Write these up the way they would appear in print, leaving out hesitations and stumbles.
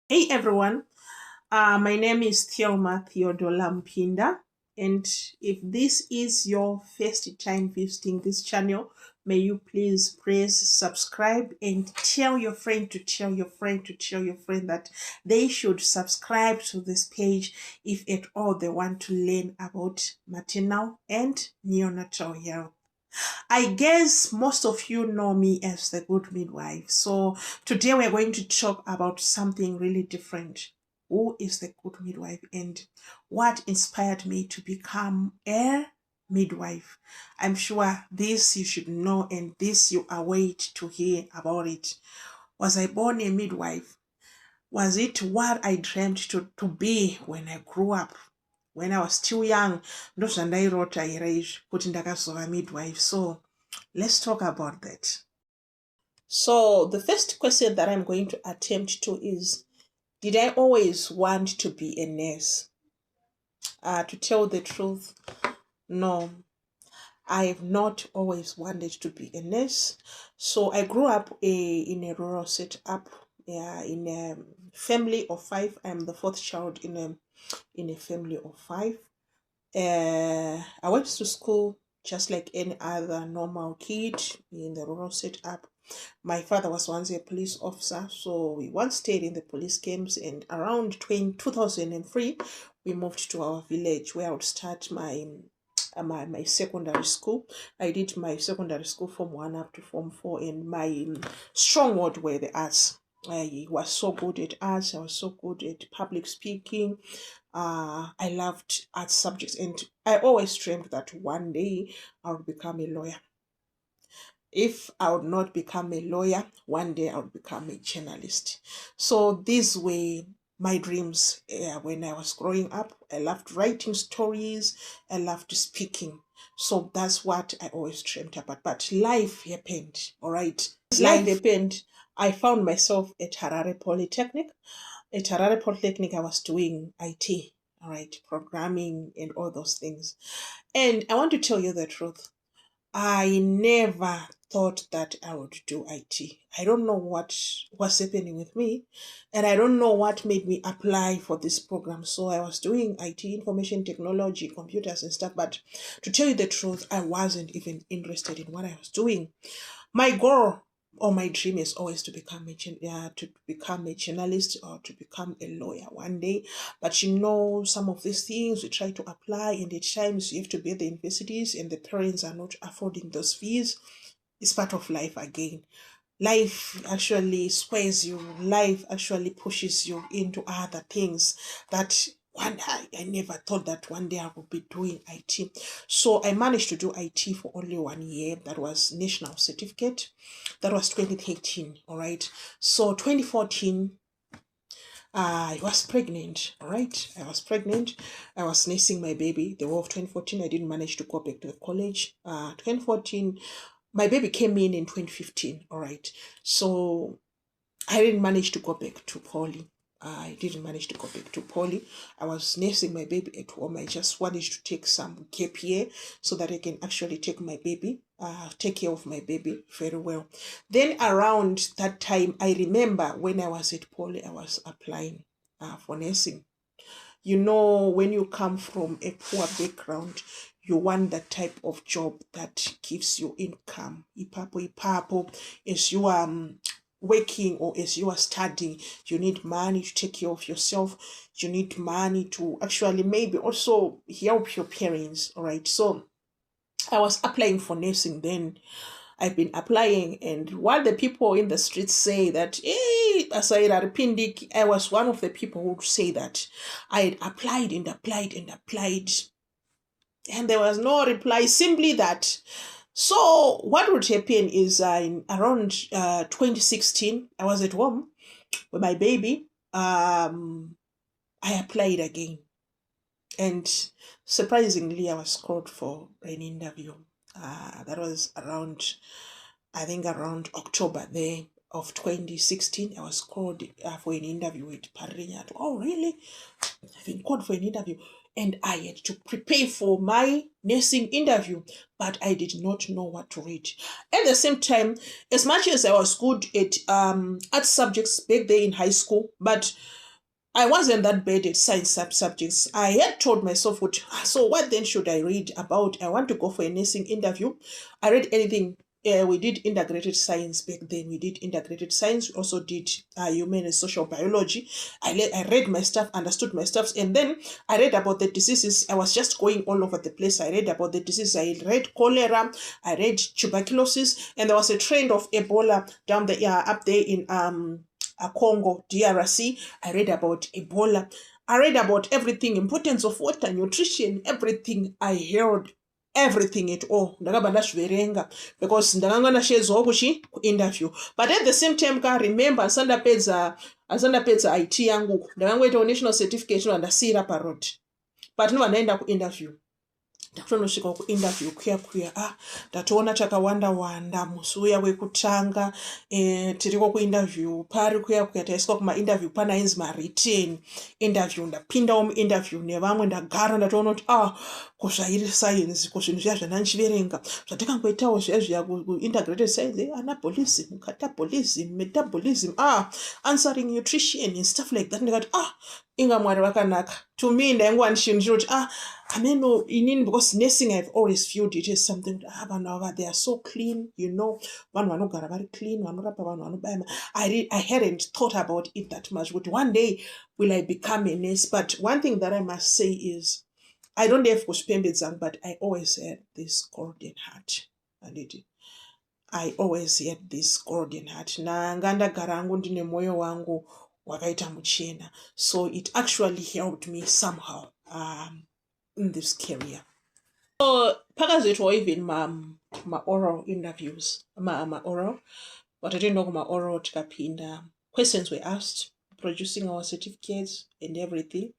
Hey everyone, my name is Theoma Theodola Mpinda, and if this is your first time visiting this channel, may you please press subscribe and tell your friend to tell your friend to tell your friend that they should subscribe to this page if at all they want to learn about maternal and neonatal health. I guess most of you know me as the good midwife. So today we're going to talk about something really different. Who is the good midwife and what inspired me to become a midwife? I'm sure this you should know and this you await to hear about it. Was I born a midwife? Was it what I dreamed to be when I grew up? When I was still young, ndozvandairota here kuti ndakazova midwife. So let's talk about that. So the first question that I'm going to attempt to is, did I always want to be a nurse? To tell the truth, no. I have not always wanted to be a nurse. So I grew up in a rural setup, in a family of five. I'm the fourth child in a family of five. I went to school just like any other normal kid in the rural setup. My father was once a police officer, so we once stayed in the police camps, and around 2003, we moved to our village where I would start my secondary school. I did my secondary school from 1 up to Form 4, and my stronghold were the arts. I was so good at arts. I was so good at public speaking. I loved art subjects, and I always dreamed that one day I would become a lawyer. If I would not become a lawyer, one day I would become a journalist. So these were my dreams when I was growing up. I loved writing stories. I loved speaking. So that's what I always dreamed about. But life happened, all right? Life happened. I found myself at Harare Polytechnic. At Harare Polytechnic, I was doing IT, all right, programming and all those things. And I want to tell you the truth. I never thought that I would do IT. I don't know what was happening with me, and I don't know what made me apply for this program. So I was doing IT, information technology, computers and stuff, but to tell you the truth, I wasn't even interested in what I was doing. My goal or my dream is always to become a journalist or to become a lawyer one day. But some of these things we try to apply, and at times you have to be at the universities, and the parents are not affording those fees. It's part of life again. Life actually sways you. Life actually pushes you into other things that I never thought that one day I would be doing IT. So I managed to do IT for only 1 year. That was national certificate. That was 2013. All right. So 2014, I was pregnant. All right. I was pregnant. I was nursing my baby. The whole of 2014, I didn't manage to go back to the college. 2014, my baby came in 2015. All right. So I didn't manage to go back to poly. I didn't manage to go back to poly. I was nursing my baby at home. I just wanted to take some gap year so that I can actually take care of my baby very well. Then around that time, I remember when I was at poly, I was applying for nursing. When you come from a poor background, you want that type of job that gives you income. Ipapo, as you are working or as you are studying, you need money to take care of yourself. You need money to actually maybe also help your parents. All right. So I was applying for nursing then. I've been applying, and what the people in the streets say that, hey, I was one of the people who would say that I had applied and applied and applied, and there was no reply, simply that. So what would happen is in around 2016, I was at home with my baby. I applied again, and surprisingly, I was called for an interview. That was around October there of 2016. I was called for an interview with Parinyat. Oh, really? I've been called for an interview. and I had to prepare for my nursing interview, but I did not know what to read. At the same time, as much as I was good at art subjects back there in high school, but I wasn't that bad at science subjects. I had told myself, so what then should I read about? I want to go for a nursing interview. I read anything. We did integrated science back then. We did integrated science. We also did human and social biology. I read my stuff, understood my stuff, and then I read about the diseases. I was just going all over the place. I read about the diseases. I read cholera. I read tuberculosis, and there was a trend of Ebola down the up there in Congo, DRC. I read about Ebola. I read about everything, importance of water, nutrition, everything. I heard everything at all. Ndakaba ndazviverenga because ndakanga ndashedzwawo kuinterview. But at the same time, ka remember asandapedza IT yangu ndakangoitawo national certificate ndasiyira parod. But ndova ndaenda kuinterview. Ndakutonosvika kuinterview kuya ndatoona takawanda musi uya wekutanga tiriko kuinterview pari kuya taiswa kumainterview panainzi written interview. Ndapindawo muinterview nevamwe ndagara ndatoona kuti kuzvairi science kuzvinhu zviya zvandandichiverenga zvatikangoitawo zviya kuintegrated science anabolism, catabolism, metabolism, answering nutrition and stuff like that. Ndikati inga Mwari vakanaka. To me ndaingova ndichinoti ameno inini, because nursing I've always viewed it as something vanhu ava they are so clean, vanhu vanogara vari clean, vanorapa vanhu vanobaya. I hadn't thought about it that much, but one day will I become a nurse. But one thing that I must say is I don't have kuspembedzana, but I always had this golden heart. I always had this golden heart. Nanga ndagara hangu ndine moyo wangu wakaita muchena. So it actually helped me somehow in this career. So pakazoitwa even ma oral interviews, ma oral. What I didn't know ma oral tikapinda. Questions were asked, producing our certificates and everything.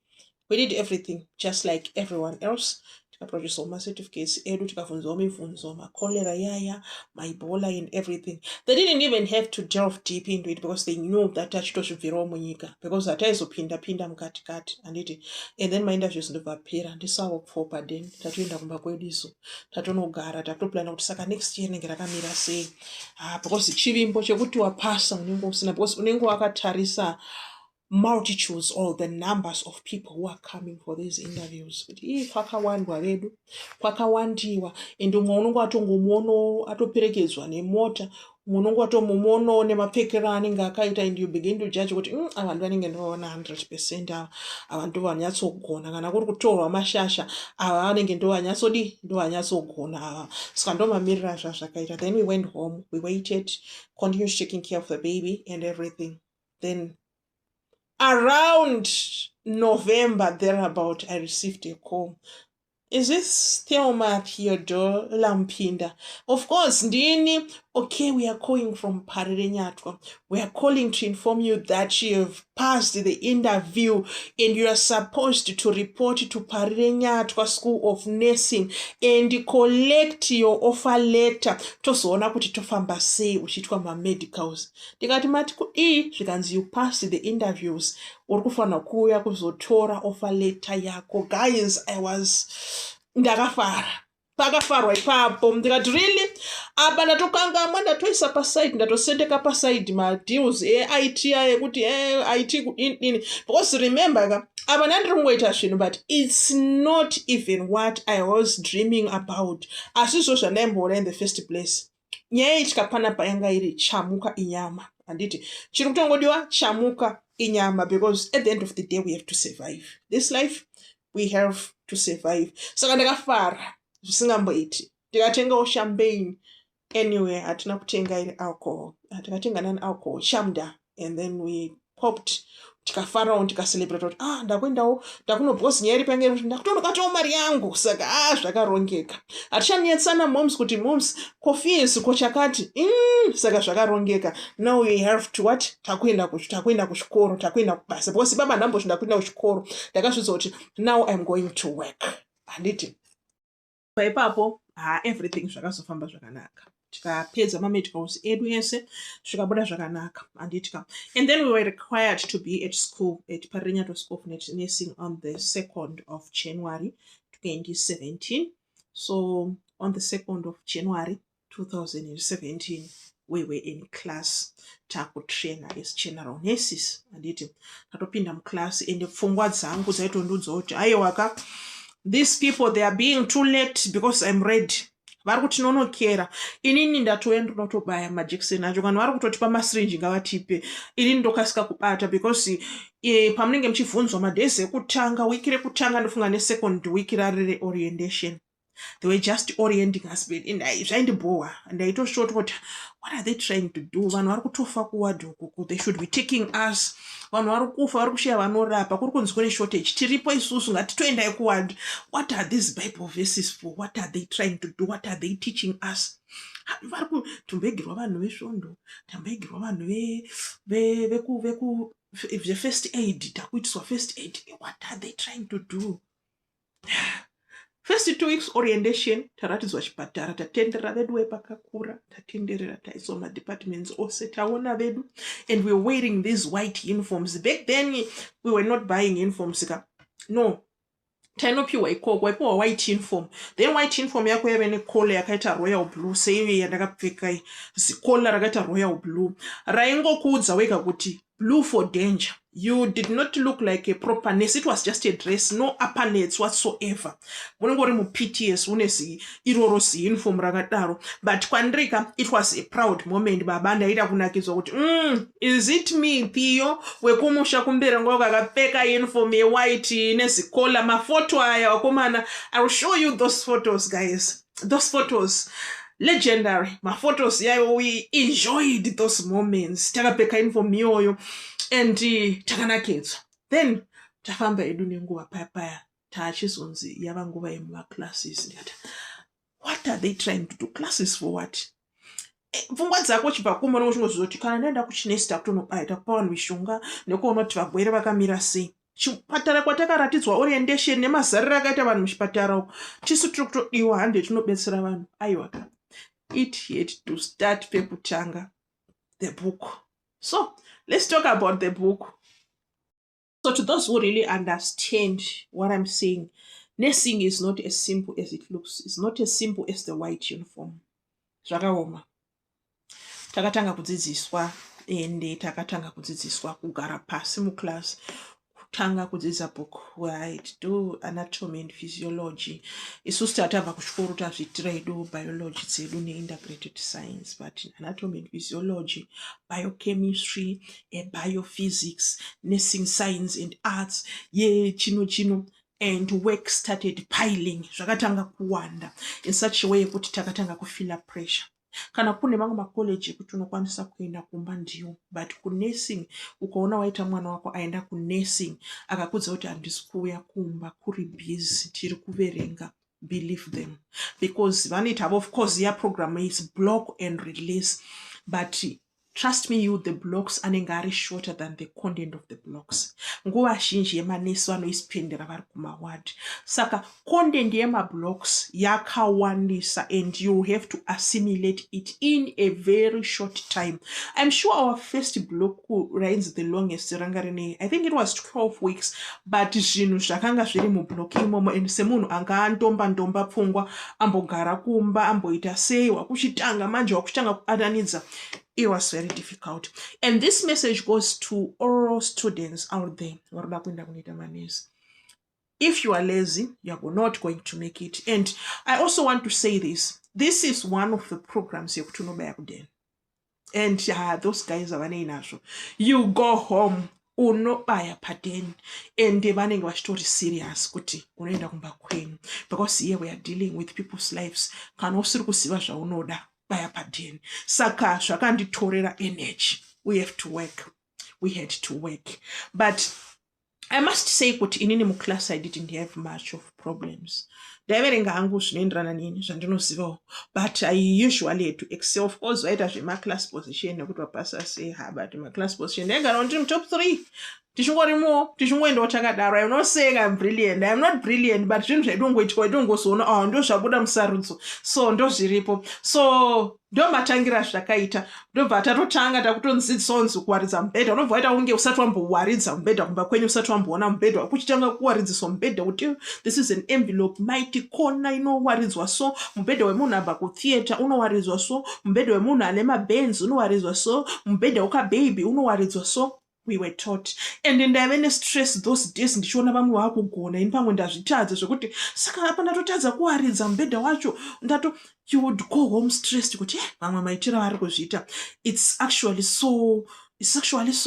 We did everything just like everyone else. Tikaproduce all my certificates, edu tikafunzwa mibvunzo, ma cholera yaya, my Ebola and everything. They didn't even have to delve deep into it because they knew that tachitozvibvirawo munyika, because ataizopinda mukatikati and then my interviews ndobvapera ndisawo kupfopa then tatoenda kumba kwedu isu tatonogara tatoplana kuti saka next year nenge rakamira sei, because chivimbo chekuti wapasa unenge usina, because unenge wakatarisa multitudes or the numbers of people who are coming for these interviews. But if kwakawandwa vedu, kwakawandiwa, and umwe unenge atongomuono atoperekedzwa nemota, umwe unenge atomuono nemapfekero anenge akaita, and you begin to judge kuti avanhu vanenge ndovaona 100% ava ndovanyatsogona, kana kuri kutorwa mashasha ava vanenge ndovanyatsogona ava. Saka ndomamirira zvazvakaita. Then we went home, we waited, continued taking care of the baby and everything. Then around November, thereabout, I received a call. Is this Thelma Theodore Lampinda? Of course, Ndini. Okay, we are calling from Parirenyatwa. We are calling to inform you that you have passed the interview and you are supposed to report to Parirenyatwa School of Nursing and collect your offer letter. Tozoona kuti tofamba sei uchitwa ma-medicals. Ndikati mati zvikanzi you passed the interviews, uri kufanira kuuya kuzotora offer letter yako. Guys, ndakafara. Pakafarwa ipapo ndikati really apa ndatokangamwa ndatoisa paside, ndatosendeka paside madeals IT yekuti IT kudini, because remember apa ndandiringoita zvinhu but it's not even what I was dreaming about. Asizvo zvandaimboona in the first place. Nyaya ichikapana payanga iri chamuka inyama, handiti chiri kutongodiwa chamuka inyama, because at the end of the day we have to survive this life. We have to survive. Saka ndakafara zvisingamboiti, ndikatengawo champagne. Anyway, hatina kutenga iri alcohol, tikatenga nani alcohol shamda, and then we popped, tikafarawo tikacelebrate kuti ndakuendawo ndakunobhosi nyaya iri pangeri kuti ndakutonokatawo mari yangu. Saka zvakarongeka. Hatichanetsana moms kuti moms fees kochakati saka zvakarongeka. Now we have to what, takuenda kuchikoro, takuenda kubasa, because baba ndamboti ndakuenda kuchikoro, ndakazvidza kuti now I'm going to work, handiti paipapo everything zvakazofamba zvakanaka. tikapedza mamedicals edu ese zvikabuda zvakanaka handitika. And then we were required to be at school at Parinyato School of Nursing on the 2nd of January 2017. So on the 2nd of January 2017 we were in class takutraina as general nurses handiti tatopinda muclass ende pfungwa dzangu dzaitondiudza kuti aiwaka these people they are being too late because I'm ready. Vari kutinonokera inini ndatoenda ndotobaya majekiseni acho kana vari kutotipa masirinji ngavatipe inini ndokasika kubata because pamunenge muchibvunzwa madhezi ekutanga wiki rekutanga ndofunga nesecond week rari orientation they were just orienting us but zvaindibhowa ndaitoshota kuti what are they trying to do vanhu vari kutofa kuward ukuku they should be taking us vanhu vari kufa vari kushaya vanorapa kuri kunzi kune shortage tiripo isusu ngatitoendai kuward what are these bible verses for what are they trying to do what are they teaching us vari kutombegirwa vanhu vesvondo tamboigirwa vanhu vefirst aid takuitiswa first aid what are they trying to do. First 2 weeks orientation taratidzwa chipatara tatenderera vedu vepakakura tatenderera taiswa madepartments ose taona vedu and we were wearing these white uniforms. Back then we were not buying uniforms no tainopiwa ikoko waipiwa white uniform then white uniform yako yave nekola yakaita royal blue seive yandakapfeka zikola rakaita royal blue raingokuudza wega kuti blue for danger. You did not look like a proper nurse. It was just a dress, no upper nets whatsoever. Munongori mu PTS unesi iroro si uniform rakadaro. But kwandrika it was a proud moment baba ndaida kunakizwa kuti is it me Theo wekumusha kumbere ngoka akapfeka uniform ye white nezikola mafoto aya wakomana. I will show you those photos guys. Those photos legendary. My photos yayo we enjoyed those moments. Takapfeka uniform yoyo. And takanakedzwa then tafamba edu nenguva paya taachizonzi yava nguva yemumaclasses ndikati what are they trying to do classes for what pfungwa dzako chibva kumona uchingozvizoti kana ndaenda kuchinesi takutonobaya takupa vanhu mishonga nekuona kuti varwere vakamira sei chipatara kwatakaratidzwa orientation nemazariro akaita vanhu muchipatara uko tisu tiri kutodiwa hande tinobetsera vanhu aiwaka it had to start pekutanga the book. So let's talk about the book. So to those who really understand what I'm saying, nursing is not as simple as it looks. It's not as simple as the white uniform. Zvakaoma. Takatanga kudzidziswa ende takatanga kudzidziswa kugara pasi muclass. Kutanga kudzidza book right do anatomy and physiology. Isusu tatabva kuchikoro tazviitira edu biology dzedu neintegrated science but anatomy and physiology, biochemistry, biophysics, nursing science and arts chino and work started piling zvakatanga kuwanda in such a way kuti takatanga kufila pressure. Kana kune mamwe makoleji kuti unokwanisa kuenda kumba ndiyo but kunursing ukaona waita mwana wako aenda kunursing akakudza kuti handisi kuuya kumba kuri busy tiri kuverenga believe them because vanoita of course ya program is block and release but trust me the blocks anenge ari shorter than the content of the blocks. Nguva zhinji yemanesi vanoisipendera vari kumaward saka content yemablocks yakawandisa and you have to assimilate it in a very short time. I'm sure our first block runs the longest ranga rine I think it was 12 weeks but zvinhu zvakanga zviri mublock imomo and semunhu anga andomba pfungwa ambogara kumba amboita sei wakuchitanga manje wakuchitanga kuananidza. It was very difficult. And this message goes to all students out there. If you are lazy, you are not going to make it. And I also want to say this. This is one of the programs you have to and those guys are nazo. You go home. Unobaya paden and vanenge vachitori serious kuti unoenda kumba kwenyu because here we are dealing with people's lives kana usiri kuziva zvaunoda baya paden saka zvakanditorera energy. We had to work but I must say kuti inini muclass I didn't have much of problems. Ndaiverenga hangu zvinoenderana neni zvandinozivawo but I usually had to excel. Of course vaita zvemaclass position nekuti vapasa sei but maclass position ndaigara ndiri top 3 tichingorimo tichingoendawo takadaro. I'm not saying I'm brilliant, I'm not brilliant, but zvinhu zvaidongoitwa idongozoona ndo zvabuda musarudzo, so ndo zviripo. So ndo matangira zvakaita, ndobva tatotanga takutonzidzisawo nzi kuwaridza mubhedha. Unobva waita kunge usati wambowaridza mubhedha kumba kwenyu, usati wamboona mubhedha wakuchitanga kuwaridziswa mubhedha kuti this is an envelope mighty corner inowaridzwa so, mubhedha wemunhu abva kutheatre unowaridzwa so, mubhedha wemunhu ane mabenzi unowaridzwa so, mubhedha wakababy unowaridzwa so. We were taught, and ndaive nestress those days ndichiona vamwe vaakugona, ini pamwe ndazvitadza zvekuti saka apa ndatotadza kuwaridza mubhedha wacho you would go home stressed kuti vamwe maitira vari kuzviita. It's actually so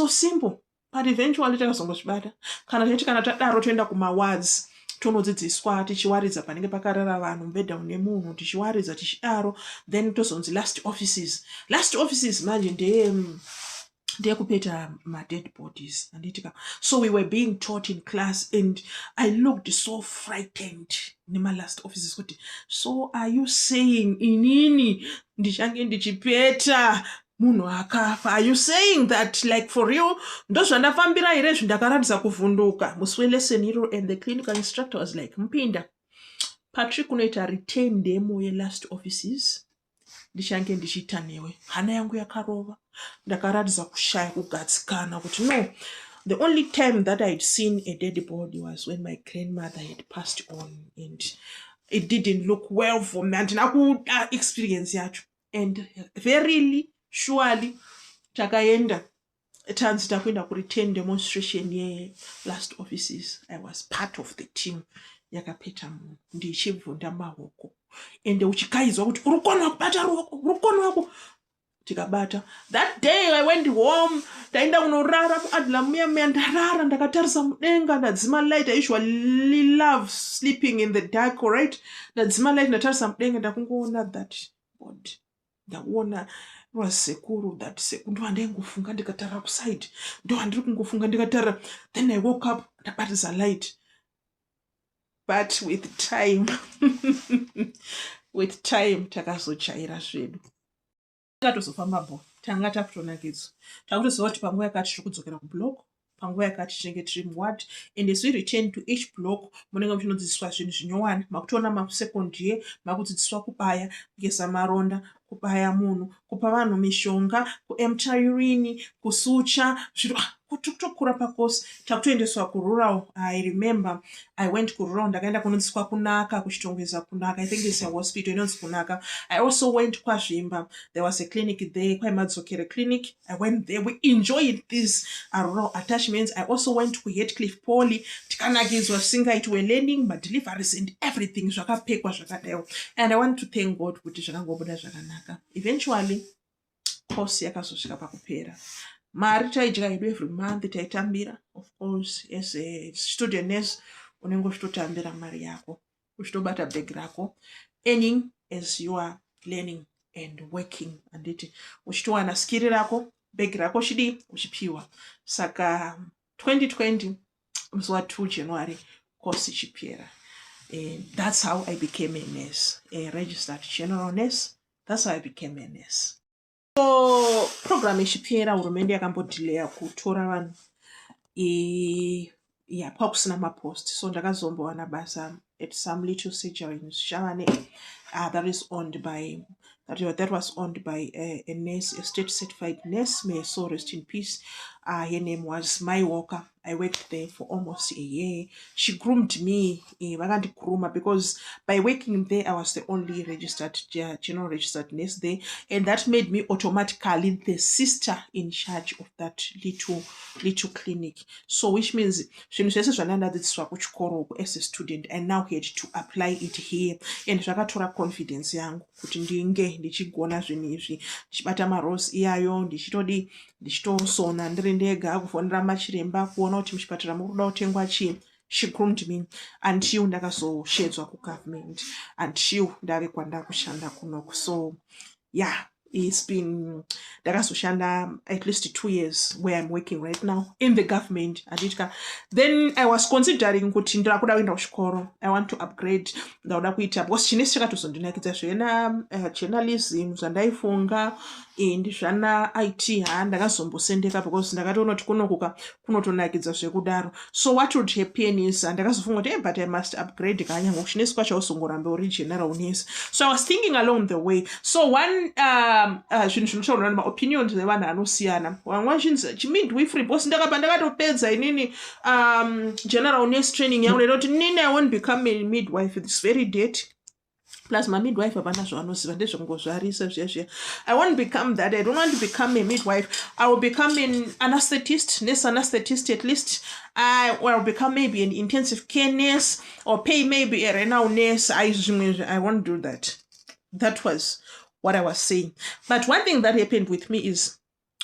simple, but eventually takazongozvibata. Kana tadaro toenda kumawards tonodzidziswa tichiwaridza panenge pakarara vanhu, mubhedha une munhu tichiwaridza tichidaro, then tozonzi last offices manje ndeyekupeta ma-dead bodies anditika. So we were being taught in class, and I looked so frightened nema-last offices kuti, so are you saying inini ndichange ndichipeta munhu akafa? Are you saying that like for real? Ndo zvandafambira here zvindakaratidza kuvhunduka musi welesson iro. And the clinical instructor was like, Mpinda, Patrick unoita retain demo ye-last offices ndichange ndichiita newe. Hana yangu yakarova, ndakaratidza kushaya kugadzikana kuti no, the only time that I'd seen a dead body was when my grandmother had passed on, and it didn't look well for me. Handina kuda experience yacho, and verily surely takaenda tanzi takuenda kuretain demonstration ye-last offices. I was part of the team yakapeta munhu ndichibvunda maoko, ende uchikaizwa kuti urukona kubata ruoko, urukona wako tikabata. That day I went home, ndaenda kunorara kuadla muya ndarara ndakatarisa mudenga, ndadzima light. I usually love sleeping in the dark, alright. Ndadzima light ndatarisa mudenga ndakungoona that body, ndaona was sekuru. That sekuru ndo handaingofunga ndikatarira kuside, ndo handiri kungofunga ndikatarira. Then I woke up ndabatisa light. But with time takazochaira zvedu, takatozofambabo, tanga takutonakidzwa, takutoziva kuti panguva yakati tiri kudzokera kublock, panguva yakati tinenge tiri muward. And as we return to each block, munenge muchinodzidziswa zvinhu zvinyowani. Makutoona masekond year makudzidziswa kubaya, kugeza maronda, kubaya munhu, kupa vanhu mishonga, kuempta urine, kusucha zviro kutokura pakosi. Takutoendeswa kurural. I remember I went kurural, ndakaenda kunodzidziswa kunaka, kuchitongeza kunaka. I think it's a hospital inonzi kunaka. I also went kwaZvimba. There was a clinic there, kwaimadzokere clinic. I went there. We enjoyed these rural attachments. I also went to Heathcliff Poly. Tikanakidzwa singaiti we learning my deliveries and everything zvakapekwa zvakadaro. And I want to thank God kuti zvakangobuda zvakanaka. Eventually course yakazosvika pakupera. Mari taidya yedu every month taitambira. Of course, as a student nurse unenge uchitotambira mari yako, uchitobata bag rako, earning as you are learning and working. Anditi uchitowana skill rako, bag rako chidi uchipiwa. Saka 2020 musi wa 2 January course ichipera. That's how I became a nurse, a registered general nurse. That's how I became a nurse. So program ichipera, hurumende yakambodileya kutora vanhu pakusina mapost. So ndakazombowana basa at some little surgery in Shavane that was owned by a nurse, a state certified nurse. May her soul rest in peace. Her name was Mai Walker. I worked there for almost a year. She groomed me, because by working there, I was the only general registered nurse there, and that made me automatically the sister in charge of that little clinic. So which means as a student, I now had to apply it here, and zvakatora confidence yangu kuti ndinge ndichigona zvinhu izvi, ndichibata marose iyayo, ndichitosona ndiri ndega, kufonera machiremba kuona kuti muchipatara mukuda kutengwa chii. She groomed me until ndakazoshedzwa kugovernment, until ndave kwandakushanda kunoko. So yeah, it's been ndakazoshanda at least 2 years where I'm working right now in the government. Then I was considering kuti ndakuda kuenda kuchikoro. I want to upgrade, ndakuda kuita because chinesi chakatozondinakidza zvena journalism zvandaifunga ndizvana IT handakazombosendeka because ndakatoona kuti kunotonakidza zvekudaro. So what would happen is ndakazofunga kuti but I must upgrade kanya ngokuti nesu kwacho usongorambe uri general nurse. So I was thinking along the way. So one zvinhu zvinotaurwa maopinions evanhu anosiyana. Vamwe vachinzi chimidwifery because ndakatopedza inini general nurse training yangu ndinoti nini I won't become a midwife. It's very dirty. Plus my midwife apana zvanoziva ndezvongozvarisa zviya. I won't become that. I don't want to become a midwife. I will become an anesthetist, nurse anesthetist at least. I will become maybe an intensive care nurse or pay maybe a renal nurse. I won't do that. That was what I was saying. But one thing that happened with me is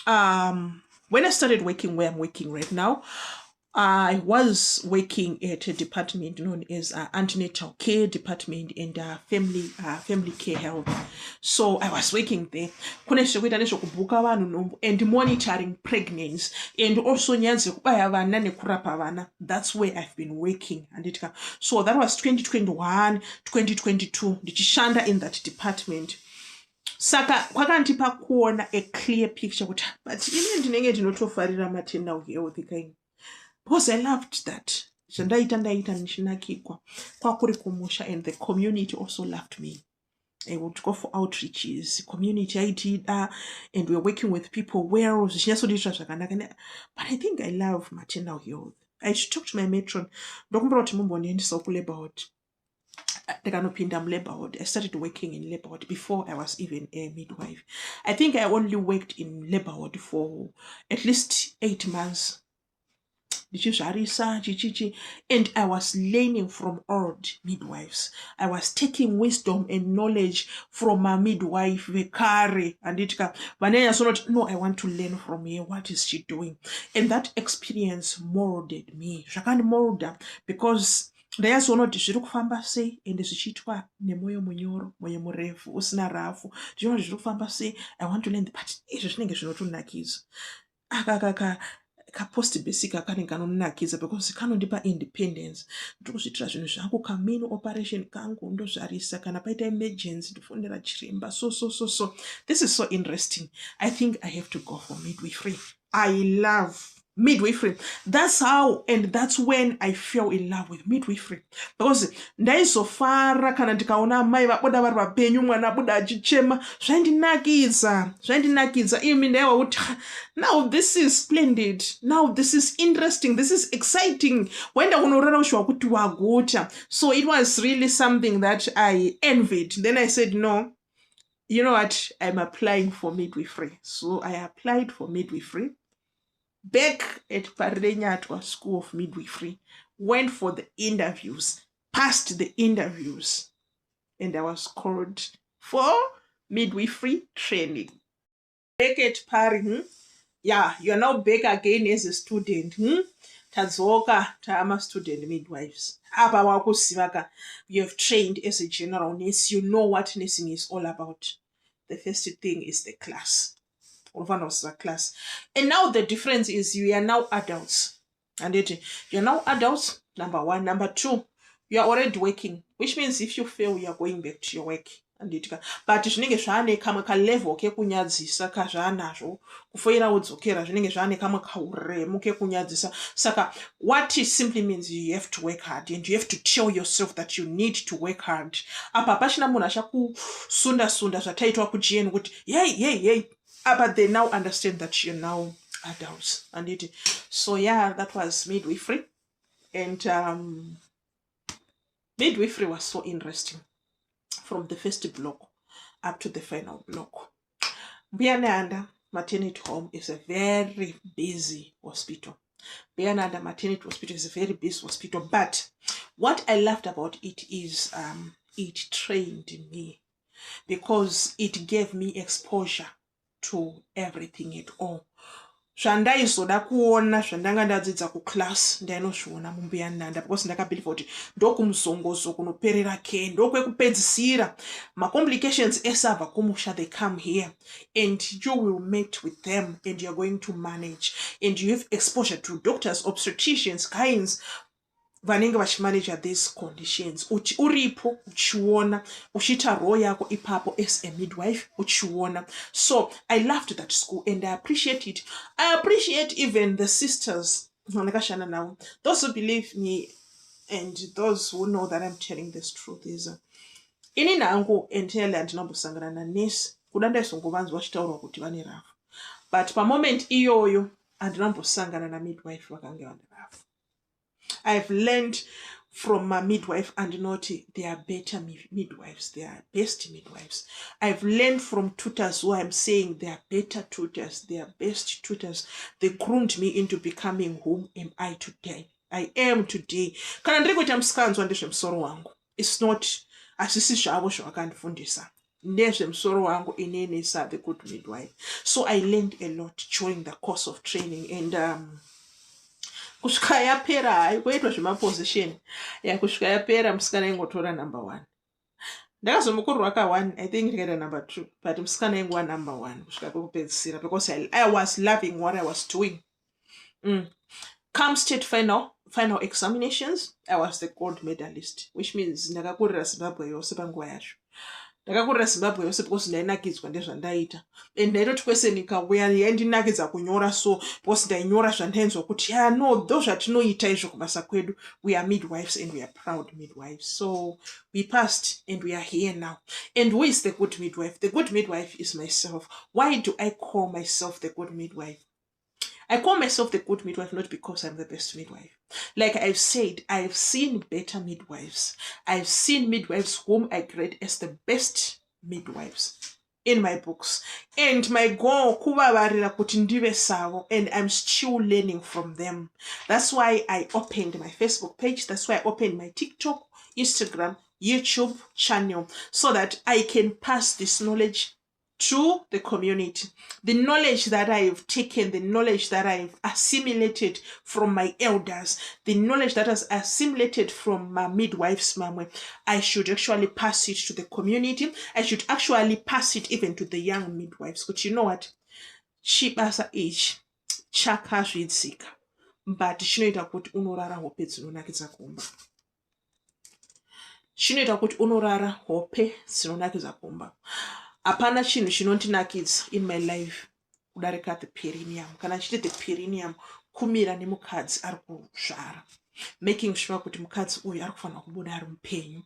when I started working where I'm working right now, I was working at a department known as antenatal care department and family care health. So I was working there and monitoring pregnancy and also that's where I've been working. So that was 2021, 2022 ndichishanda in that department. Saka kwakandipa kuona a clear picture kuti but ine ndinenge ndinotofarira maternal health kind. Because I loved that. Ndaita nishinakikwa kwakuri kumusha and the community also loved me. I would go for outreaches, community IT, and we're working with people where but I think I love maternal health. I should talk to my matron. I started working in labor ward before I was even a midwife. I think I only worked in labor ward for at least 8 months. And I was learning from old midwives. I was taking wisdom and knowledge from my midwife, Vikari, and no, I want to learn from her. What is she doing? And that experience molded me. Because there's one zviri kufamba sei ende zvichiitwa nemoyo munyoro moyo murefu usina rafu zvino zviri kufamba sei I want to learn but izvo zvinenge zvinotonakidza post basic kanenge kanonakidza because kanondipa independence ndikuzviitira zvinhu zvangu kamini operation kangu ndozvarisa kana paita emergency ndofondera chiremba so this is so interesting. I think I have to go for midwifery. I love midwifery. That's how and that's when I fell in love with midwifery because ndaizofara kana ndikaona mai vaboda vari vapenyu mwana abuda achichema zvaindinakidza imi ndaiwa kuti now this is splendid, now this is interesting, this is exciting waenda kunorara ushiwa kuti waguta. So it was really something that I envied. Then I said no, you know what, I'm applying for midwifery. So I applied for midwifery back at Parenyatwa School of Midwifery, went for the interviews, passed the interviews, and I was called for midwifery training. Back at Pari, yeah, you're now back again as a student. Tazoka Tama student midwives. You have trained as a general nurse, you know what nursing is all about. The first thing is the class. Class. And now the difference is you are now adults. And you're now adults, number one. Number two, you are already working, which means if you fail, you are going back to your work. But zvinenge zvaane kamwe kalevel kekunyadzisa kazvaanazvo kufoira wodzokera zvinenge zvaane kamwe kauremu kekunyadzisa. Saka what it simply means you have to work hard and you have to tell yourself that you need to work hard. Apa pachina munhu achakusunda zvataitwa kujeni kuti yay. But they now understand that you're now adults. So yeah, that was midwifery. And midwifery was so interesting from the first block up to the final block. Biananda Maternity Home is a very busy hospital. Biananda Maternity Hospital is a very busy hospital. But what I loved about it is it trained me because it gave me exposure to everything at all. Zvandaizoda kuona zvandanga ndadzidza kuclass ndainozviona mumbiyananda because ndakabelieve kuti ndokumuzongozo kunoperera care ndokwekupedzisira macomplications esabva kumusha they come here and you will meet with them and you're going to manage and you have exposure to doctors, obstetricians, kinds. vanenge vachimanage these conditions uripo uchiona uchiita role yako ipapo as a midwife uchiona. So I loved that school and I appreciate it. I appreciate even the sisters vandakashanda navo, those who believe me and those who know that I'm telling this truth is ini nangu entirely handinombosangana nanesi kuda ndaizongovanzwa vachitaurwa kuti vane rafu, but pamoment iyoyo handinombosangana namidwife vakange vane rafu. I've learned from my midwife and not they are better midwives, they are best midwives. I've learned from tutors who I'm saying they are better tutors, they are best tutors. They groomed me into becoming whom am I today. I am today. Kana ndiri kuita musikanzwa ndezvemusoro wangu. It's not asisi zvavo zvavakandifundisa. Ndezvemusoro wangu inene sa the good midwife. So I learned a lot during the course of training and kusvika yapera haikuitwa zvemaposition kusvika yapera musikana ingotora number 1. Ndakazomukurwa ka1 I think ndikaita number 2 but musikana ingova number 1 kusvika kwekupedzisira because I was loving what I was doing. Come state final examinations, I was the gold medalist, which means ndakakurira Zimbabwe yose panguva yacho. Ndakakurira Zimbabwe yose because ndainakidzwa ndezvandaita and ndaitoti kwese nikauya yaindinakidza kunyora so because ndainyora zvandainzwa kuti no those zvatinoita izvo kubasa kwedu, we are midwives and we are proud midwives. So we passed and we are here now. And who is the good midwife? The good midwife is myself. Why do I call myself the good midwife? I call myself the good midwife not because I'm the best midwife. Like I've said, I've seen better midwives. I've seen midwives whom I grade as the best midwives in my books. And my goal, kuvavarira kuti ndive savo, and I'm still learning from them. That's why I opened my Facebook page. That's why I opened my TikTok, Instagram, YouTube channel, so that I can pass this knowledge to the community. The knowledge that I've taken, the knowledge that I've assimilated from my elders, the knowledge that has assimilated from my midwife's mama, I should actually pass it to the community. I should actually pass it even to the young midwives. But you know what? Chibasa age, chaka zvidzika, but chinoita kuti unorara hope dzinonakidza kumba. Chinoita kuti unorara hope dzinonakidza kumba. Apana chinhu chinondinakidza in my life kudarika the perineum. Kana chiti the perineum kumira nemukadzi ari kuzvara, making sure kuti mukadzi uyu ari kufanira kubuda ari mupenyu.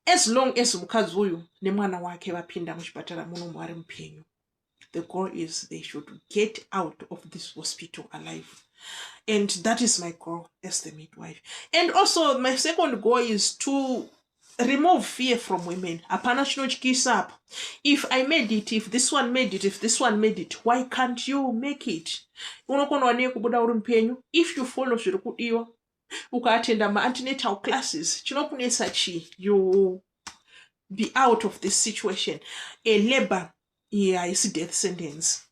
As long as mukadzi uyu nemwana wake vapinda muchipatara munomu ari mupenyu, the goal is they should get out of this hospital alive. And that is my goal as the midwife. And also my second goal is to remove fear from women. Apana chinotyisa apa. If I made it, if this one made it, if this one made it, why can't you make it? Unokona ne kubuda uri mupenyu. If you follow zviri kudiwa, ukaattenda ma antenatal classes, chinokunetsa chi, you be out of this situation. A labor, yeah, is death sentence.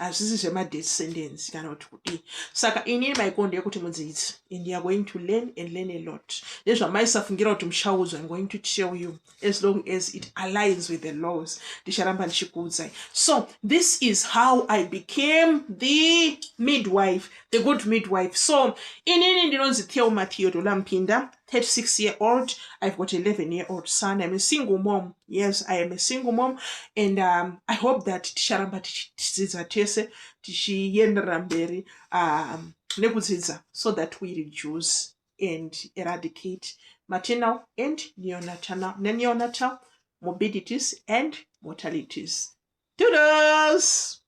Azvisi zvema-death sentence kana kuti kudii. Saka inini maikondo ekuti mudzidzi, and you are going to learn and learn a lot. Nezvamaisafungira kuti muchaudzwa, I'm going to tell you as long as it aligns with the laws. Ndicharamba ndichikuudzai. So this is how I became the midwife, the good midwife. So inini ndinonzi Thelma Theodola Mpinda, 36-year-old. I've got 11-year-old son. I'm a single mom. Yes, I am a single mom. And I hope that ticharamba tichidzidza tese, tichienderera mberi nekudzidza, so that we reduce and eradicate maternal and neonatal morbidities and mortalities. Toodles!